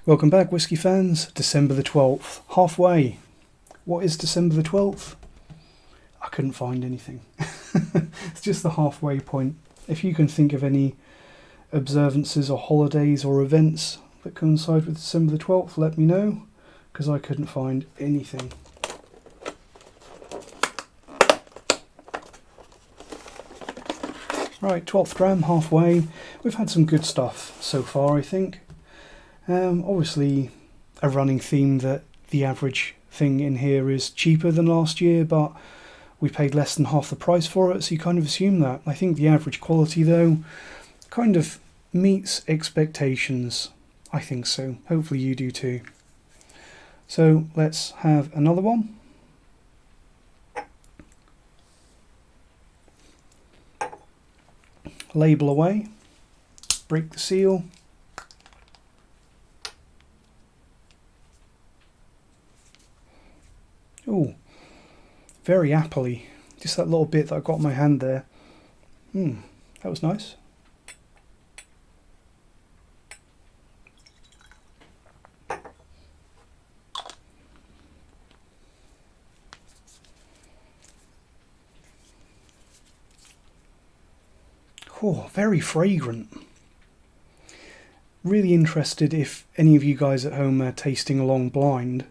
Welcome back, Whisky fans. December the 12th. Halfway. What is December the 12th? I couldn't find anything. It's just the halfway point. If you can think of any observances or holidays or events that coincide with December the 12th, let me know, because I couldn't find anything. Right, 12th dram, halfway. We've had some good stuff so far, I think. Obviously a running theme that the average thing in here is cheaper than last year, but we paid less than half the price for it, so you kind of assume that. I think the average quality, though, kind of meets expectations. I think so. Hopefully you do too. So let's have another one. Label away. Break the seal. Oh, very appley. Just that little bit that I got in my hand there. That was nice. Oh, very fragrant. Really interested if any of you guys at home are tasting along blind.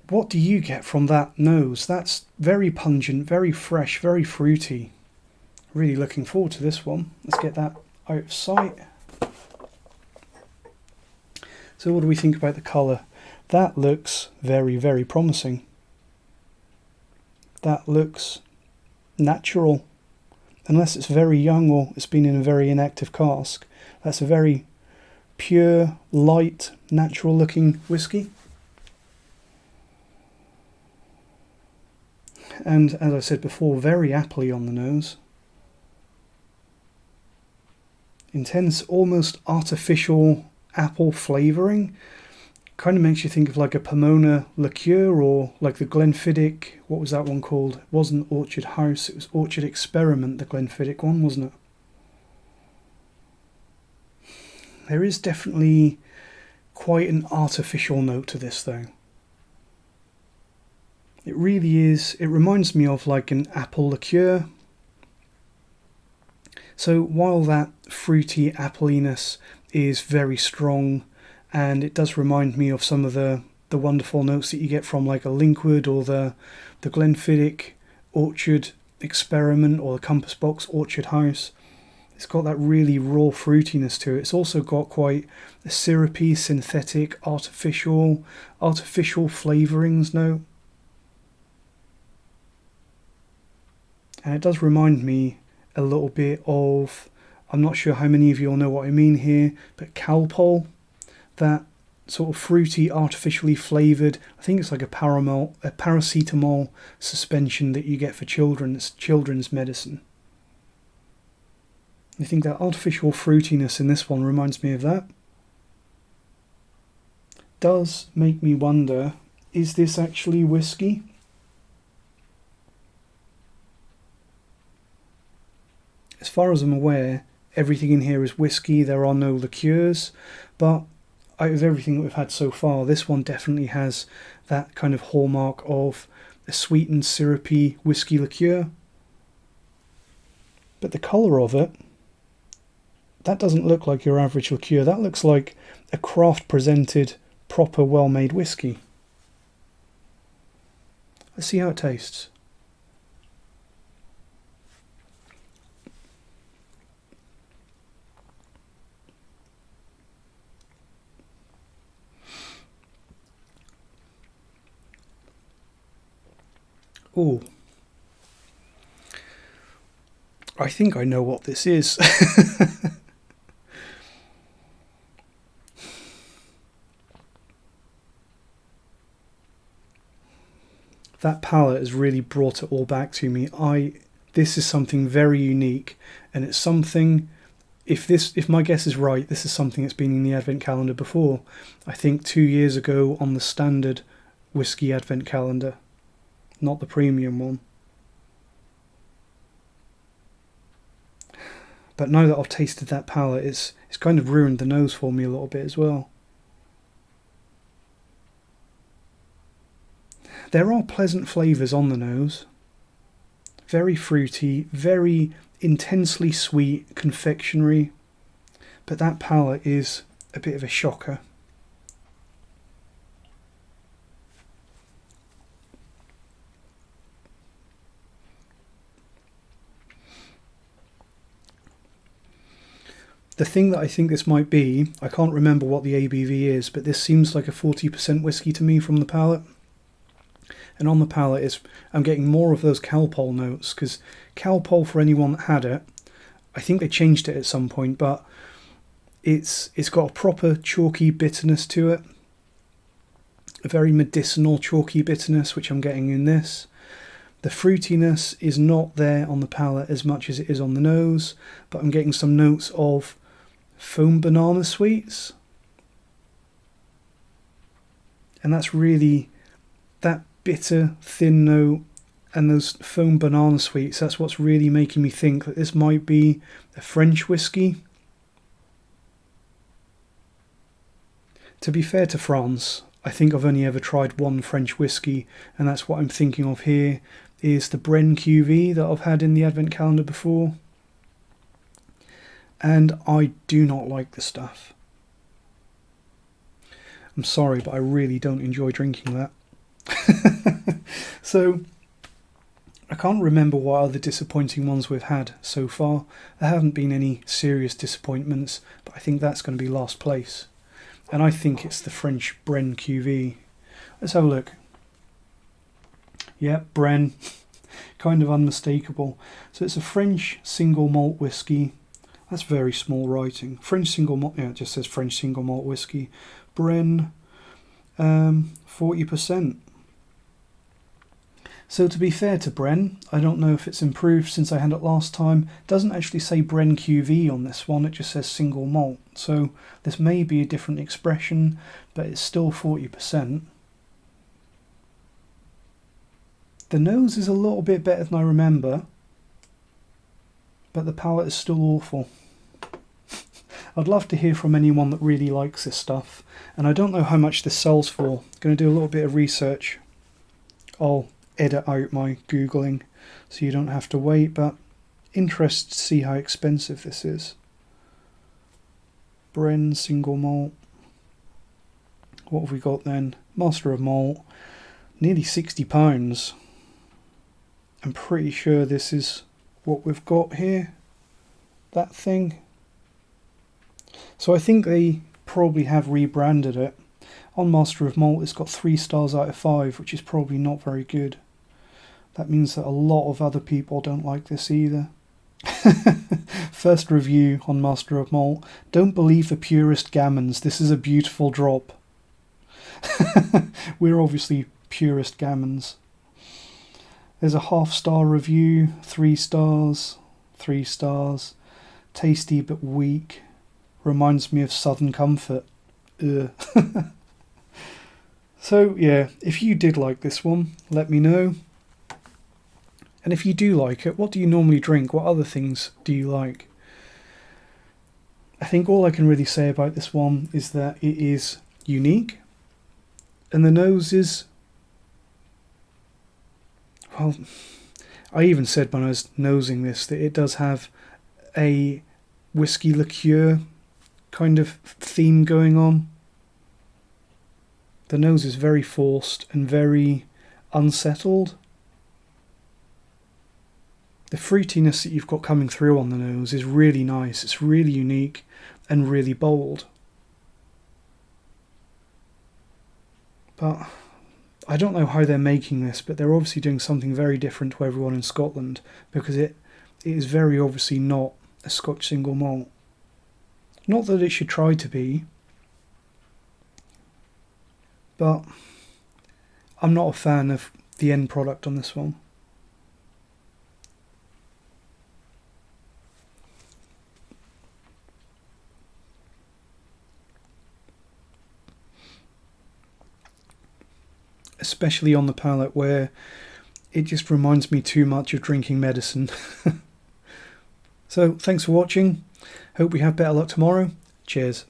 What do you get from that nose? That's very pungent, very fresh, very fruity. Really looking forward to this one. Let's get that out of sight. So what do we think about the colour? That looks very, very promising. That looks natural. Unless it's very young or it's been in a very inactive cask. That's a very pure, light, natural looking whisky. And as I said before, very appley on the nose. Intense, almost artificial apple flavouring. Kind of makes you think of like a Pomona liqueur, or like the Glenfiddich, what was that one called? It wasn't Orchard House, it was Orchard Experiment, the Glenfiddich one, wasn't it? There is definitely quite an artificial note to this though. It really is. It reminds me of like an apple liqueur. So while that fruity appliness is very strong, and it does remind me of some of the wonderful notes that you get from like a Linkwood or the Glenfiddich Orchard Experiment or the Compass Box Orchard House. It's got that really raw fruitiness to it. It's also got quite a syrupy, synthetic, artificial flavourings note. And it does remind me a little bit of, I'm not sure how many of you will know what I mean here, but Calpol, that sort of fruity, artificially flavoured, I think it's like a paracetamol suspension that you get for children. It's children's medicine. I think that artificial fruitiness in this one reminds me of that. Does make me wonder, is this actually whiskey? As far as I'm aware, everything in here is whiskey. There are no liqueurs, but out of everything that we've had so far, this one definitely has that kind of hallmark of a sweetened, syrupy whiskey liqueur. But the colour of it, that doesn't look like your average liqueur. That looks like a craft presented, proper, well-made whiskey. Let's see how it tastes. Oh, I think I know what this is. That palette has really brought it all back to me. This is something very unique, and it's something, if my guess is right, this is something that's been in the Advent calendar before. I think 2 years ago on the standard whisky Advent calendar. Not the premium one. But now that I've tasted that palette, it's kind of ruined the nose for me a little bit as well. There are pleasant flavours on the nose. Very fruity, very intensely sweet, confectionery. But that palate is a bit of a shocker. The thing that I think this might be, I can't remember what the ABV is, but this seems like a 40% whiskey to me from the palate. And on the palate, I'm getting more of those Calpol notes, because Calpol, for anyone that had it, I think they changed it at some point, but it's got a proper chalky bitterness to it. A very medicinal chalky bitterness, which I'm getting in this. The fruitiness is not there on the palate as much as it is on the nose, but I'm getting some notes of foam banana sweets. And that's really that bitter, thin note and those foam banana sweets. That's what's really making me think that this might be a French whiskey. To be fair to France, I think I've only ever tried one French whiskey, and that's what I'm thinking of here, is the Brenne QV that I've had in the Advent calendar before. And I do not like the stuff. I'm sorry, but I really don't enjoy drinking that. So, I can't remember what other disappointing ones we've had so far. There haven't been any serious disappointments, but I think that's going to be last place. And I think it's the French Brenne QV. Let's have a look. Yep, Brenne. Kind of unmistakable. So it's a French single malt whiskey. That's very small writing. French single malt, yeah, it just says French single malt whiskey. Brenne, 40%. So to be fair to Brenne, I don't know if it's improved since I had it last time. It doesn't actually say Brenne QV on this one, it just says single malt. So this may be a different expression, but it's still 40%. The nose is a little bit better than I remember, but the palate is still awful. I'd love to hear from anyone that really likes this stuff, and I don't know how much this sells for. I'm going to do a little bit of research. I'll edit out my Googling so you don't have to wait, but interested to see how expensive this is. Brenne single malt. What have we got then? Master of Malt. Nearly £60. I'm pretty sure this is what we've got here. That thing. So I think they probably have rebranded it. On Master of Malt it's got 3 stars out of 5, which is probably not very good. That means that a lot of other people don't like this either. First review on Master of Malt. Don't believe the purist gammons. This is a beautiful drop. We're obviously purist gammons. There's a half-star review. 3 stars. 3 stars. Tasty but weak. Reminds me of Southern Comfort. Ugh. So yeah, if you did like this one, let me know. And if you do like it, what do you normally drink? What other things do you like? I think all I can really say about this one is that it is unique. And the nose is... Well, I even said when I was nosing this that it does have a whiskey liqueur kind of theme going on. The nose is very forced and very unsettled. The fruitiness that you've got coming through on the nose is really nice. It's really unique and really bold. But I don't know how they're making this, but they're obviously doing something very different to everyone in Scotland, because it is very obviously not a Scotch single malt. Not that it should try to be, but I'm not a fan of the end product on this one. Especially on the palate, where it just reminds me too much of drinking medicine. So thanks for watching. Hope we have better luck tomorrow. Cheers.